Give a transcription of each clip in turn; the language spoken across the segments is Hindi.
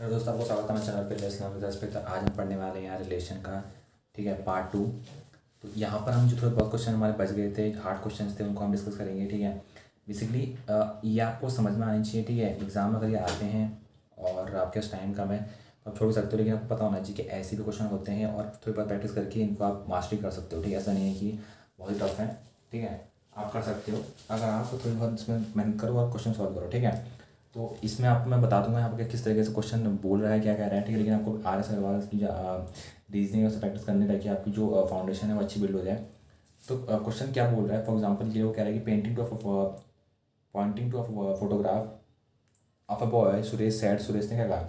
हेलो दोस्तों, आपको स्वागत है मेरे चैनल पे इस्लाम विद रिस्पेक्ट। आज हम पढ़ने वाले हैं यहाँ रिलेशन का, ठीक है, पार्ट 2। तो यहाँ पर हम जो थोड़े बहुत क्वेश्चन हमारे बच गए थे, हार्ड क्वेश्चन थे, उनको हम डिस्कस करेंगे, ठीक है। बेसिकली ये आपको समझ में आनी चाहिए, ठीक है। एग्जाम में अगर ये आते हैं और आपके पास टाइम कम है तो आप छोड़ भी सकते हो, लेकिन आपको पता होना चाहिए कि ऐसे भी क्वेश्चन होते हैं और थोड़ी बहुत प्रैक्टिस करके इनको आप मास्टरी कर सकते हो, ठीक है। ऐसा नहीं है कि बहुत ही टफ है, ठीक है, आप कर सकते हो अगर आप थोड़ी बहुत इसमें मेहनत करो और क्वेश्चन सॉल्व करो, ठीक है। तो इसमें आपको मैं बता दूंगा यहाँ पर किस तरीके से क्वेश्चन बोल रहा है, क्या कह रहा है, ठीक है। लेकिन आपको आर एस अग्रवाल की रीजनिंग से प्रैक्टिस करनी ताकि आपकी जो फाउंडेशन है वो अच्छी बिल्ड हो जाए। तो क्वेश्चन क्या बोल रहा है, फॉर एग्जांपल ये वो कह रहा है कि pointing to a photograph of a boy Suresh said, Suresh ने क्या कहा,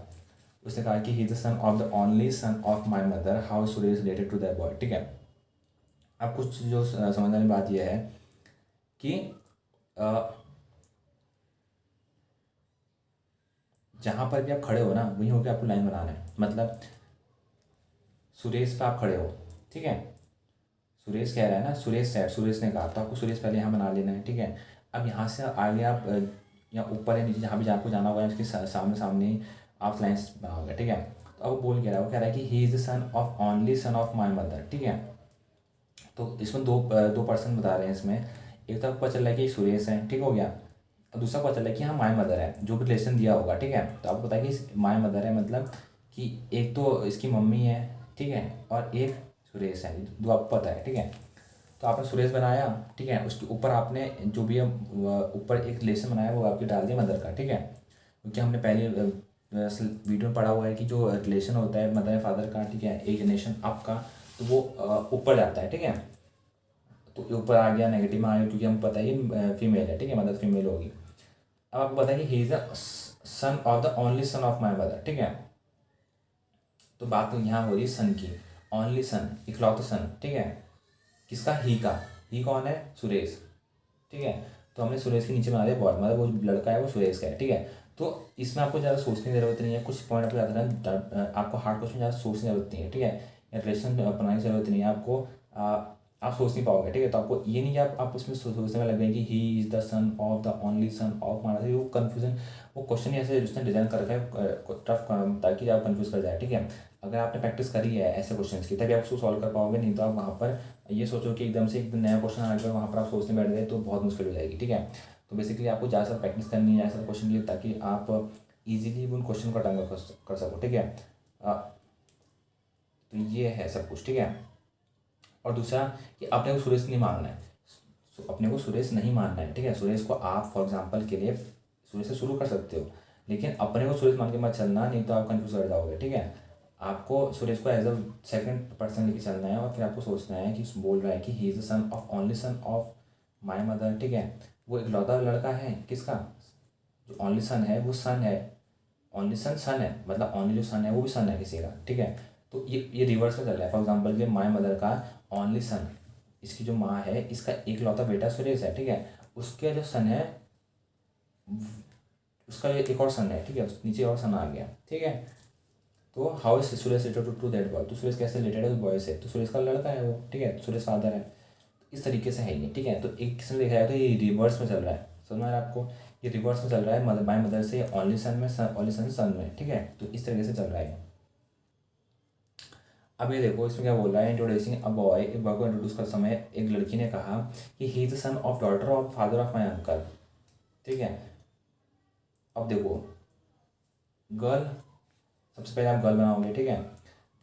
उसने कहा कि he is the son of the only son of my mother, how Suresh related to that boy, ठीक है। अब कुछ जो समझने वाली बात यह है कि जहाँ पर भी आप खड़े हो ना वहीं होकर आपको लाइन बनाना है। मतलब सुरेश पे आप खड़े हो, ठीक है, सुरेश कह रहा है ना, सुरेश सैड, सुरेश ने कहा, तो आपको सुरेश पहले यहाँ बना लेना है, ठीक है। अब यहाँ से आगे आप या ऊपर या नीचे जहाँ भी आपको जाना होगा इसके सामने सामने ही आप लाइन्स बनाओगे, ठीक है। तो अब वो बोल कह रहा है, वो कह रहा है कि he is the son of only son of my mother, ठीक है। तो इसमें दो पर्सन बता रहे हैं इसमें। एक तो आपको पता चल रहा है कि सुरेश है, ठीक हो गया। और दूसरा पता चल रहा है कि हाँ माई मदर है, जो भी रिलेशन दिया होगा, ठीक है। तो आपको पता है कि माई मदर है मतलब कि एक तो इसकी मम्मी है, ठीक है, और एक सुरेश है, जो आपको पता है, ठीक है। तो आपने सुरेश बनाया, ठीक है, उसके ऊपर आपने जो भी ऊपर एक रिलेशन बनाया वो आपके डाल दिया मदर का, ठीक है। क्योंकि हमने पहले वीडियो में पढ़ा हुआ है कि जो रिलेशन होता है मदर फादर का, ठीक है, एक जनरेशन अप का, तो वो ऊपर जाता है, ठीक है। तो ऊपर आ गया, नेगेटिव में आ गया, क्योंकि हमको पता है ये फीमेल है, ठीक है, मदर फीमेल होगी। अब आपको पता है कि he is the son of the only son of my mother, ठीक है। तो बात तो यहाँ हो रही है सन की, ओनली सन, इकलौता सन, ठीक है, किसका, ही का। ही कौन है, सुरेश, ठीक है। तो हमने सुरेश के नीचे बना दिया बॉय, मतलब वो जो लड़का है वो सुरेश का है, ठीक है। तो इसमें आपको ज़्यादा सोचने की जरूरत नहीं है, कुछ पॉइंट आपको याद रखना, आपको हार्ड क्वेश्चन ज़्यादा सोचने की जरूरत नहीं है, ठीक है, या रिलेशन बनाने की जरूरत नहीं है आपको। आप सोच नहीं पाओगे, ठीक है। तो आपको ये नहीं कि आप उसमें सोचने में लग गए कि he is the son of the only son of माना, वो कन्फ्यूजन, वो क्वेश्चन ऐसे उसने डिजाइन कर रखा है टफ, ताकि आप कंफ्यूज कर जाए, ठीक है। अगर आपने प्रैक्टिस करी है ऐसे क्वेश्चन की तभी आप उसको सॉल्व कर पाओगे, नहीं तो आप वहाँ पर ये सोचो कि एकदम से एक नया क्वेश्चन आ गया वहाँ पर आप सोचने बैठ गए तो बहुत मुश्किल हो जाएगी, ठीक है। तो बेसिकली आपको ज़्यादा से प्रैक्टिस करनी है ज़्यादा क्वेश्चन की, ताकि आप इजीली उन क्वेश्चन को अटेम्प्ट कर सको, ठीक है। तो ये है सब कुछ, ठीक है। और दूसरा कि अपने को सुरेश नहीं मानना है, अपने को सुरेश नहीं मानना है, ठीक है। सुरेश को आप फॉर एग्जाम्पल के लिए सुरेश से शुरू कर सकते हो, लेकिन अपने को सुरेश मान के मत चलना, नहीं तो आप कन्फ्यूज कर जाओगे, ठीक है। आपको सुरेश को एज अ सेकंड पर्सन लेके चलना है, और फिर आपको सोचना है कि बोल रहा है कि he is the son of only son of my mother, ठीक है। वो इकलौता लड़का है किसका, जो ओनली सन है वो सन है, ओनली सन सन है, मतलब ओनली जो सन है वो भी सन है किसी का, ठीक है। तो ये रिवर्स में चल रहा है। फॉर एग्जाम्पल ये माई मदर का ओनली सन, इसकी जो माँ है इसका इकलौता बेटा सुरेश है, ठीक है। उसके जो सन है उसका एक और सन है, ठीक है, नीचे और सन आ गया, ठीक है। तो how is Suresh related to that boy, तो सुरेश कैसे रिलेटेड है उस बॉय से, तो सुरेश का लड़का है वो, ठीक है, सुरेश फादर है। इस तरीके से है ये, ठीक है। तो एक किस्म देखा जाए तो ये रिवर्स में चल रहा है, समझ में आ रहा है आपको, ये रिवर्स में चल रहा है, मदर बाय मदर से ओनली सन में, ओनली सन सन में, ठीक है। तो इस तरीके से चल रहा है। अब ये देखो इसमें क्या बोल रहा है, इंट्रोड्यूसिंग अ बॉय, एक बॉय को इंट्रोड्यूस कर समय एक लड़की ने कहा कि he is the son of daughter of father of my uncle, ठीक है। अब देखो गर्ल, सबसे पहले आप गर्ल बनाओगे, ठीक है,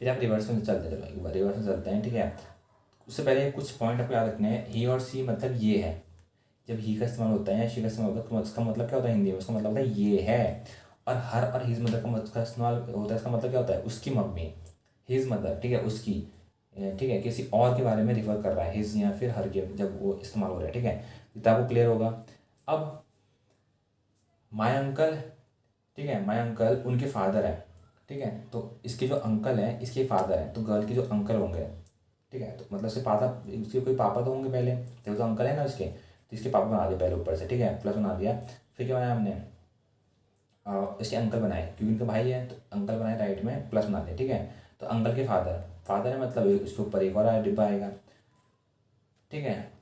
फिर आप रिवर्स में चलते हैं, चलो एक बार रिवर्स में चलते हैं, ठीक है। उससे पहले कुछ पॉइंट आपको याद रखने हैं, ही और सी मतलब ये है, जब ही का इस्तेमाल होता है या शी का इस्तेमाल होता है तो उसका मतलब क्या होता है हिंदी में, उसका मतलब होता है ये है। और हर और हिज मदर का इस्तेमाल होता है, इसका मतलब क्या होता है, उसकी मम्मी, हिज मदर, ठीक है, उसकी, ठीक है, किसी और के बारे में रिफर कर रहा है, हिज या फिर हर के जब वो इस्तेमाल हो रहा है, ठीक है। तो आपको क्लियर होगा। अब माई अंकल, ठीक है, माई अंकल उनके फादर है, ठीक है। तो इसके जो अंकल है इसके फादर है, तो गर्ल के जो अंकल होंगे, ठीक है, तो मतलब उसके पापा, उसके कोई पापा तो होंगे पहले, जब तो अंकल है ना उसके, तो इसके पापा बना दिए पहले ऊपर से, ठीक है, प्लस बना दिया। फिर क्या बनाया हमने, इसके अंकल बनाए, क्योंकि इनका भाई है तो अंकल बनाए, राइट में प्लस बना दिया, ठीक है। तो अंकल के फादर, फादर है मतलब उसके ऊपर एक और डिब्बा आएगा, ठीक है।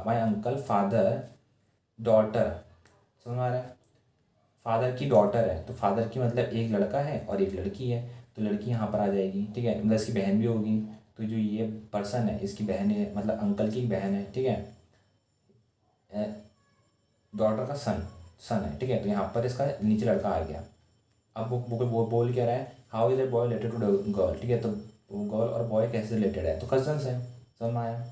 माई अंकल फादर डॉटर, समझ में आ रहा है, फादर की डॉटर है, तो फादर की मतलब एक लड़का है और एक लड़की है, तो लड़की यहाँ पर आ जाएगी, ठीक है, मतलब इसकी बहन भी होगी। तो जो ये पर्सन है इसकी बहन है, मतलब अंकल की बहन है, ठीक है, डॉटर का सन सन है, ठीक है, तो यहाँ पर इसका नीचे लड़का आ गया। अब वो बोल क्या रहा है, how is a boy related to girl, ठीक है, तो गर्ल और बॉय कैसे रिलेटेड है, तो कजन्स है, समझ में आया।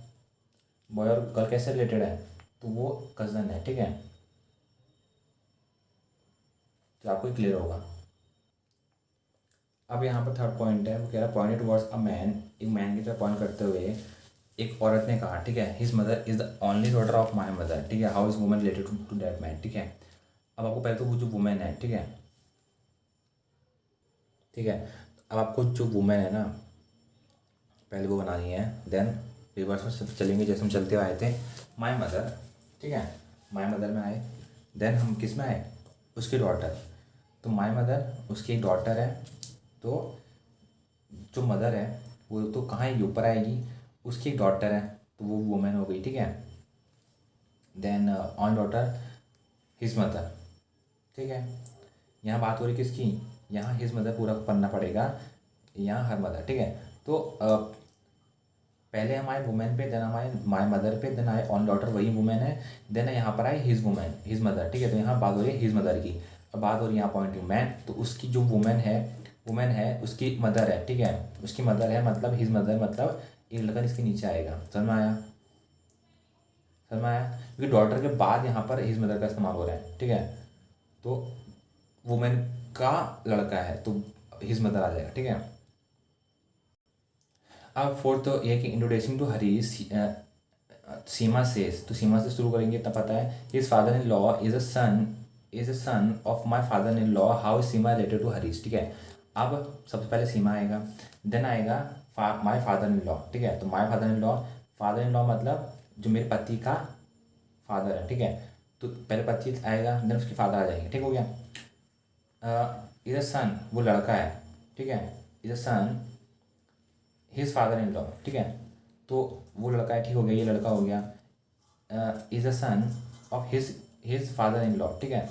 बॉय और गर्ल कैसे रिलेटेड है, तो वो कज़न है, ठीक है, तो आपको क्लियर होगा। अब यहाँ पर थर्ड पॉइंट है, वो कह रहा है पॉइंट टुवर्ड्स अ मैन, एक मैन की तरफ पॉइंट करते हुए एक औरत ने कहा, ठीक है, his mother is the only daughter of my mother, ठीक है, how is women related to that man, ठीक है। अब आपको पहले तो वो जो वुमेन है, ठीक है, ठीक है, अब आपको जो वुमेन है ना पहले वो बनानी है, देन रिवर्स में सिर्फ चलेंगे जैसे हम चलते हुए आए थे। माई मदर, ठीक है, माई मदर में आए, देन हम किस में आए, उसकी डॉटर, तो माई मदर उसकी एक डॉटर है, तो जो मदर है वो तो कहाँ आएगी, ऊपर आएगी, उसकी एक डॉटर है तो वो वुमेन हो गई, ठीक है। Then on daughter his mother, ठीक है, यहाँ बात हो रही किसकी, यहाँ हिज मदर पूरा पढ़ना पड़ेगा, यहाँ हर मदर, ठीक है। तो पहले हम आए वुमेन पे, देन हम आए माई मदर पे, देन आए ऑन डॉटर, वही वुमेन है, देन यहाँ पर आए हिज वुमेन, हिज मदर, ठीक है, तो यहाँ बात हो रही है हिज मदर की। अब बात हो रही है यहाँ पॉइंट मैन, तो उसकी जो वुमेन है उसकी मदर है, ठीक है, उसकी मदर है मतलब हिज मदर, मतलब एक लड़का इसके नीचे आएगा, समझ में आया, समझ में आया, क्योंकि डॉटर के बाद यहाँ पर हिज मदर का इस्तेमाल हो रहा है, ठीक है, तो वुमेन का लड़का है तो हिज मदर आ जाएगा, ठीक है। अब फोर्थ तो ये कि introducing to Harish, Seema says, तो सीमा से शुरू करेंगे तब पता है, his father in law is a son of my father in law, how is Seema related to Harish, ठीक है। अब सबसे पहले सीमा आएगा, देन आएगा माई फादर इन लॉ, ठीक है, तो माई फादर इन लॉ मतलब जो मेरे पति का फादर है, ठीक है, तो पहले पति आएगा, देन उसके फादर आ जाएंगे, ठीक हो गया। इज अ सन वो लड़का है, ठीक है, is a son his father in law, ठीक है, तो वो लड़का है, ठीक हो गया, ये लड़का हो गया, is a son of his father in law, ठीक है,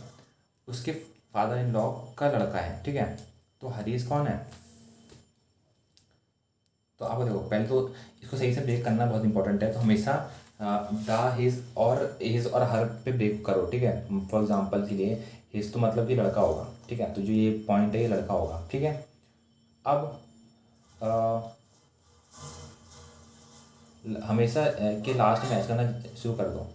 उसके फादर इन लॉ का लड़का है, ठीक है, तो हरीश कौन है, तो आपको देखो पहले तो इसको सही से ब्रेक करना बहुत इंपॉर्टेंट है, तो हमेशा द हिज और हर पे ब्रेक करो, ठीक है। फॉर एग्जांपल के लिए हिज तो मतलब कि लड़का होगा, ठीक है, तो जो ये पॉइंट है ये लड़का होगा, ठीक है। अब हमेशा के लास्ट में मैच करना शुरू कर दो,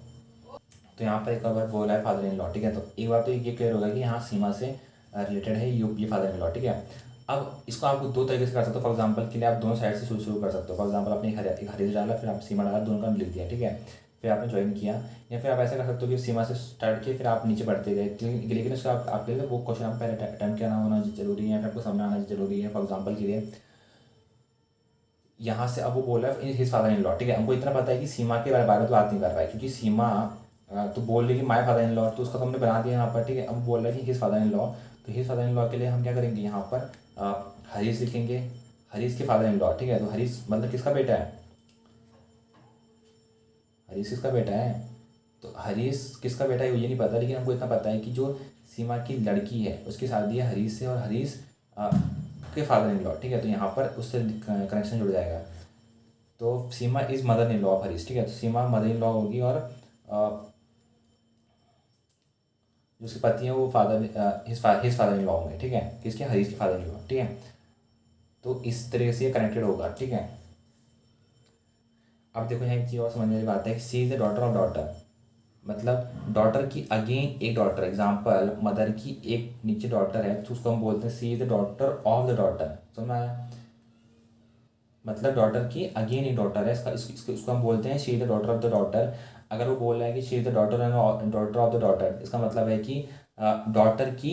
तो यहाँ पर एक बार बोला है फादर इन लॉ, ठीक है, तो एक बार तो ये क्लियर होगा कि यहाँ सीमा से रिलेटेड है ये फादर इन लॉ, ठीक है। अब इसको आप दो तरीके से कर सकते हो, फॉर एग्जांपल के लिए आप दोनों साइड से शुरू कर सकते हो, फॉर एग्जांपल आपने एक हरीश डाला, फिर आप सीमा डाला, दोनों का लिख दिया, ठीक है, फिर आपने ज्वाइन किया, या फिर आप ऐसा कर सकते हो कि सीमा से स्टार्ट किए फिर आप नीचे बढ़ते गए, लेकिन उसका आपके लिए वो क्वेश्चन आप पहले अटेम्प्ट करना होना जरूरी है, फिर आपको समझ आना जरूरी है। फॉर एग्जाम्पल के लिए यहाँ से अब वो बोला है हिज फादर इन लॉ, ठीक है, हमको इतना पता है कि सीमा के बारे में तो बात नहीं कर रहा है, क्योंकि सीमा तो बोल रही कि माय फादर इन लॉ, तो उसका तो हमने बना दिया यहाँ पर, ठीक है। अब बोल रहा है कि हिज फादर इन लॉ, तो हिज फादर इन लॉ के लिए हम क्या करेंगे, यहाँ पर हरीश लिखेंगे, हरीश के फादर इन लॉ, ठीक है, तो हरीश मतलब किसका बेटा है, हरीश किसका बेटा है, तो हरीश किसका बेटा है ये नहीं पता, लेकिन हमको इतना पता है कि जो सीमा की लड़की है उसकी शादी है हरीश से, और हरीश के फादर इन लॉ, ठीक है, तो यहाँ पर उससे कनेक्शन जुड़ जाएगा, तो Seema is mother in law of Harish, ठीक है, तो सीमा मदर इन लॉ होगी, और जो उसके पति हैं वो हिज फादर इन लॉ होंगे, ठीक है, किसके, हरीश के फादर इन लॉ, ठीक है, तो इस तरीके से ये कनेक्टेड होगा, ठीक है। अब देखो यहाँ एक चीज़ और समझने वाली बात है कि she is the daughter of daughter, मतलब डॉटर की अगेन एक डॉटर, एग्जाम्पल मदर की एक नीचे डॉटर है, तो उसको हम बोलते हैं she is the daughter of the daughter, समझ में आया, मतलब डॉटर की अगेन एक डॉटर है, इसको हम बोलते हैं she is the daughter of the daughter. अगर वो बोल रहा है कि she is the daughter of the daughter, इसका मतलब है कि डॉटर की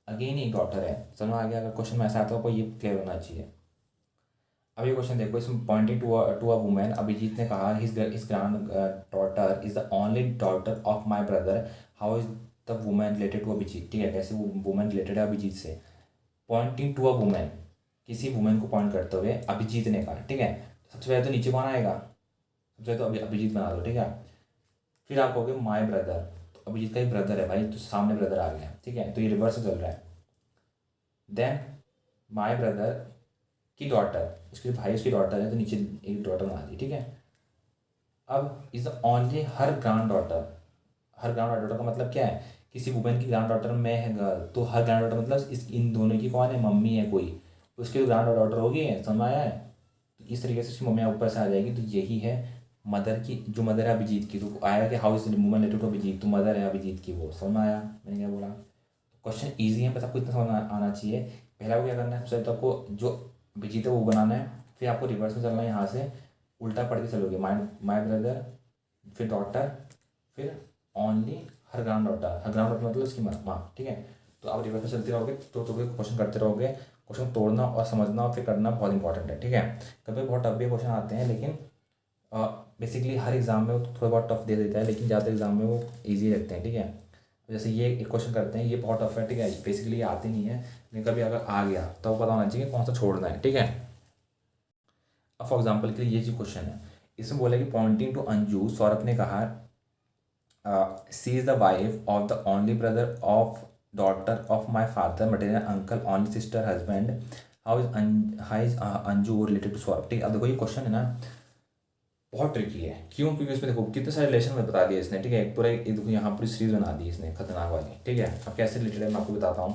अगेन एक डॉटर है, समझ में आ गया। अगर क्वेश्चन में ऐसा आता है आपको ये क्लियर होना चाहिए। अब ये क्वेश्चन देखो, इसमें pointing to a women, Abhijit ने कहा his granddaughter is the only daughter of my brother, how is the women related to Abhijit, ठीक है, कैसे वो वुमेन रिलेटेड है अभिजीत से। पॉइंटिंग टू अ वुमेन, किसी वुमेन को पॉइंट करते हुए अभिजीत ने कहा, ठीक है, सबसे पहले तो नीचे कौन आएगा, सबसे पहले तो अभिजीत बना दो, ठीक है, फिर आप कहोगे माई ब्रदर, तो अभिजीत का एक ब्रदर है भाई, तो सामने ब्रदर आ गया, ठीक है, तो ये रिवर्स चल रहा है। देन माई ब्रदर की डॉटर, उसके जो भाई उसकी डॉटर है, तो नीचे एक डॉटर बना दी, ठीक है। अब is only her grand daughter, her grand daughter का मतलब क्या है, किसी वुमेन की ग्रैंड डॉटर में है गर्ल, तो हर ग्रैंड डॉटर मतलब इस इन दोनों की कौन है, मम्मी है कोई, उसकी जो ग्रैंड डॉटर होगी है, समझ आया है। तो इस तरीके से उसकी मम्मी ऊपर से आ जाएगी, तो यही है मदर की, जो मदर है अभिजीत की, तो आएगा कि how is woman related to Abhijit, तो मदर है अभिजीत की, वो समझ में आया मैंने क्या बोला। क्वेश्चन ईजी है, बस आपको इतना समझ आना चाहिए। पहला को क्या करना है, सबसे पहले तो आपको जो अभिजीत है वो बनाना है, फिर आपको रिवर्स में चलना है, यहाँ से उल्टा पढ़ के चलोगे, माई माई ब्रदर, फिर डॉटर, फिर ओनली हर ग्रांड डॉटर, हर ग्रांड डॉटर मतलब उसकी माँ, ठीक है। तो आप रिवर्स में चलते रहोगे, तो क्वेश्चन करते रहोगे, क्वेश्चन तोड़ना और समझना और फिर करना बहुत इंपॉर्टेंट है, ठीक है। कभी बहुत टफ भी क्वेश्चन आते हैं, लेकिन बेसिकली हर एग्ज़ाम में वो थोड़ा बहुत टफ दे देता है, लेकिन ज़्यादा एग्ज़ाम में वो ईजी रखते हैं, ठीक है। जैसे ये एक क्वेश्चन करते हैं, ये बहुत टफ है, ठीक है, बेसिकली ये आती नहीं है, लेकिन कभी अगर आ गया तो पता होना चाहिए कौन सा छोड़ना है, ठीक है। अब फॉर एग्जाम्पल के लिए ये जो क्वेश्चन है, इसमें बोला कि पॉइंटिंग टू अंजू, सौरभ ने कहा she is the wife of the only brother of daughter of my father material uncle only sister husband, how is Anju related to Saurabh, ठीक है। अब देखो ये क्वेश्चन है ना बहुत ट्रिकी है, क्यों, क्योंकि इसमें देखो कितने सारे रिलेशन में बता दिया इसने, ठीक है, एक पूरा एक देखो यहाँ पूरी सीरीज बना दी इसने खतरनाक वाली, ठीक है। अब कैसे रिलेटेड है मैं आपको बताता हूँ।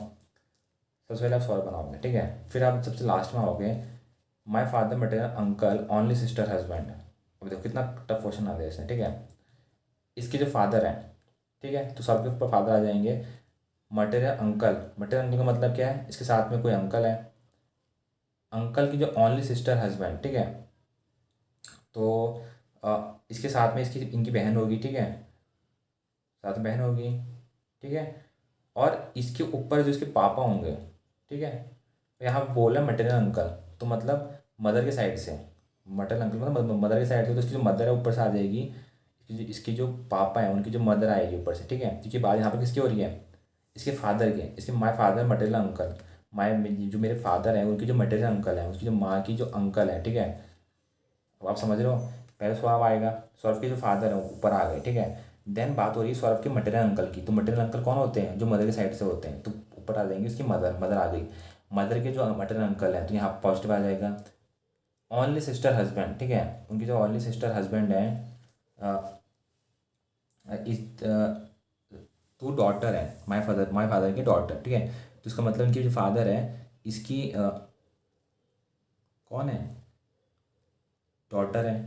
सबसे पहले आप सौरभ बनाओगे, ठीक है, फिर आप सबसे लास्ट में आओगे माई father material uncle only sister husband. अब देखो कितना टफ क्वेश्चन आ गया इसने, ठीक है। इसके जो फादर हैं, ठीक है, तो सबके ऊपर फादर आ जाएंगे, मटेरियल अंकल, मटेरियल अंकल का मतलब क्या है, इसके साथ में कोई अंकल है, अंकल की जो ओनली सिस्टर हस्बैंड, ठीक है, तो इसके साथ में इसकी इनकी बहन होगी, ठीक है, साथ में बहन होगी, ठीक है, और इसके ऊपर जो इसके पापा होंगे, ठीक है। तो यहाँ बोला मटेरियल अंकल, तो मतलब मदर के साइड से, मटेरियल अंकल मतलब मदर के साइड से, तो इसकी जो मदर है ऊपर से आ जाएगी, इसकी जो पापा है उनकी जो मदर आएगी ऊपर से, ठीक है। क्योंकि बात यहाँ पर किसकी हो रही है, इसके फादर के, इसके माई फादर मटेरियल अंकल, माई जो मेरे फादर हैं उनकी जो मटेरियल अंकल है, उसकी जो माँ की जो अंकल है, ठीक है। अब आप समझ रहे हो, पहले सौरभ आएगा, सौरभ के जो फादर है ऊपर आ गए, ठीक है। देन बात हो रही है सौरभ के मटेरियल अंकल की, तो मटेरियल अंकल कौन होते हैं, जो मदर के साइड से होते हैं, तो ऊपर आ जाएंगे उसकी मदर, मदर आ गई, मदर के जो मटेरियल अंकल हैं, तो यहाँ पॉजिटिव आ जाएगा। ओनली सिस्टर हस्बैंड, ठीक है, उनकी जो ओनली सिस्टर हस्बैंड है इस तो डॉटर है, माई फादर की डॉटर, ठीक है। तो इसका मतलब इनकी जो फादर है इसकी कौन है, डॉटर है,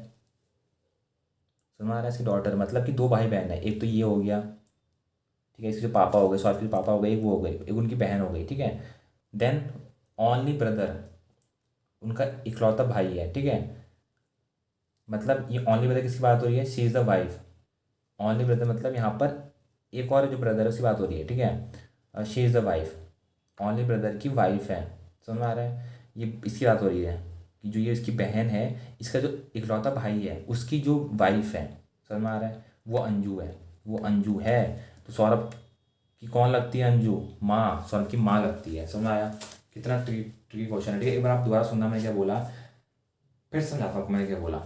समझ आ रहा है, इसकी डॉटर मतलब कि दो भाई बहन है, एक तो ये हो गया, ठीक है, इसके जो पापा हो गए, सौरभ के पापा हो गए, एक वो हो गए, एक उनकी बहन हो गई, ठीक है। देन ओनली ब्रदर, उनका इकलौता भाई है, ठीक है। मतलब ये ओनली ब्रदर किसकी बात हो रही है, she is the wife, only brother मतलब यहाँ पर एक और जो ब्रदर है उसकी बात हो रही है, ठीक है, she is the wife, only brother की वाइफ है, समझ में आ रहा है, ये इसकी बात हो रही है कि जो ये इसकी बहन है, इसका जो इकलौता भाई है उसकी जो वाइफ है, समझ में आ रहा है, वो अंजू है, वो अंजू है। तो सौरभ की कौन लगती है, अंजू, माँ, सौरभ की माँ लगती है, समझ में आया। कितना ट्रिकी क्वेश्चन है, ठीक है। एक बार आप दोबारा सुनना मैंने क्या बोला, फिर समझाता हूँ आपको मैंने क्या बोला।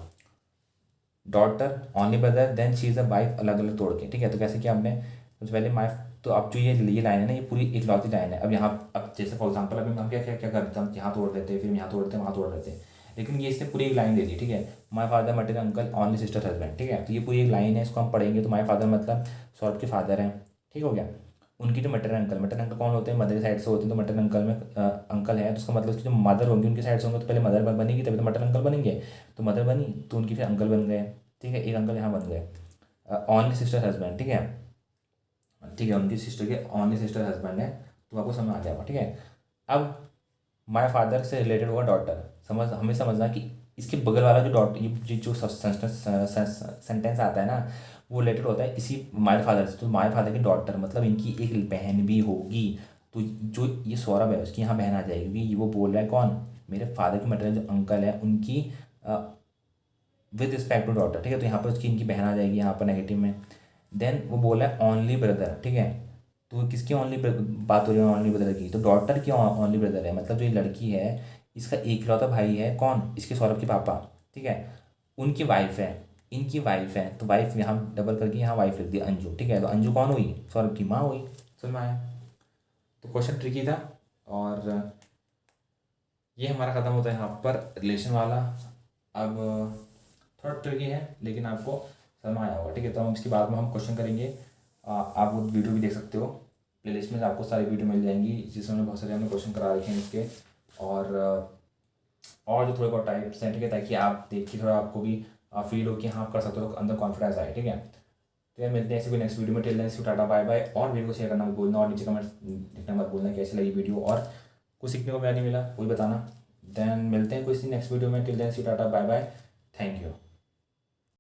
Daughter only brother then she is a wife, अलग अलग तोड़ के, ठीक है। तो कैसे किया हमने, सबसे पहले माई, तो अब जो ये लाइन है ना, ये पूरी इकलौती लाइन है। अब यहाँ अब जैसे फॉर एग्जाम्पल अभी हम क्या क्या क्या करते हैं, हम यहाँ तोड़ देते हैं, फिर यहाँ तोड़ते हैं, वहाँ तोड़ देते हैं, लेकिन ये इसने पूरी एक लाइन दे दी, ठीक है। माई father material uncle only sister husband, ठीक है। तो ये पूरी एक लाइन है, इसको हम पढ़ेंगे, तो माई फादर मतलब सौरभ के फादर हैं, ठीक हो गया। उनकी जो मटेरियल अंकल कौन होते हैं, मदर साइड से होते हैं, तो मटेरियल अंकल में अंकल है, तो उसका मतलब उसकी जो मदर होंगी उनकी साइड से होंगे, तो पहले मदर बनेगी तभी तो मटेरियल अंकल बनेंगे, तो मदर बनी तो उनकी फिर अंकल बन गए, ठीक है, एक अंकल यहाँ बन गए। ओनली सिस्टर हस्बैंड, ठीक है, ठीक है, उनकी सिस्टर के ओनली सिस्टर हस्बैंड है, तो आपको समझ आ गया होगा, ठीक है। अब माय फादर से रिलेटेड होगा डॉटर, हमें समझना कि इसके बगल वाला जो डॉट ये जो सेंटेंस आता है ना, वो रिलेटेड होता है इसी माय फादर से, तो माय फादर की डॉटर मतलब इनकी एक बहन भी होगी, तो जो ये सौरभ है उसकी यहाँ बहन आ जाएगी, क्योंकि वो बोल रहा है कौन, मेरे फादर के मटेरियल जो अंकल है उनकी विद रिस्पेक्ट टू डॉटर, ठीक है। तो यहाँ पर उसकी इनकी बहन आ जाएगी यहाँ पर नेगेटिव में। देन वो बोला है ओनली ब्रदर, ठीक है, तो किसकी ओनली बात हो रही है, ओनली ब्रदर की, तो डॉटर की ओनली ब्रदर है, मतलब जो ये लड़की है इसका एकलौता भाई है कौन, इसके सौरभ के पापा, ठीक है, उनकी वाइफ है, इनकी वाइफ है, तो वाइफ यहाँ डबल करके यहाँ वाइफ लिख दी अंजू, ठीक है। तो अंजू कौन हुई, सौरभ की माँ हुई। समझ में आया। तो क्वेश्चन ट्रिकी था, और ये हमारा ख़त्म होता है यहाँ पर रिलेशन वाला। अब थोड़ा ट्रिकी है लेकिन आपको समझ में आया होगा, ठीक है। तो हम इसके बाद में हम क्वेश्चन करेंगे। आप वो वीडियो भी देख सकते हो, प्लेलिस्ट में आपको सारी वीडियो मिल जाएंगी जिसमें बहुत सारे हमने क्वेश्चन करा रखे हैं इसके। और जो थोड़े बहुत टाइप्स हैं, ठीक है, ताकि आप देखिए थोड़ा आपको भी फील हो कि हाँ आप कर सकते हो, अंदर कॉन्फिडेंस आए, ठीक है। तो यार मिलते हैं ऐसे कोई नेक्स्ट वीडियो में। Till then tata bye bye. और वीडियो को शेयर करना मत भूलना, और नीचे कमेंट लिखना मत भूलना कैसी लगी वीडियो, और कुछ सीखने को मिला नहीं मिला वही बताना। देन मिलते हैं कोई नेक्स्ट वीडियो में। Till then tata bye bye. Thank you.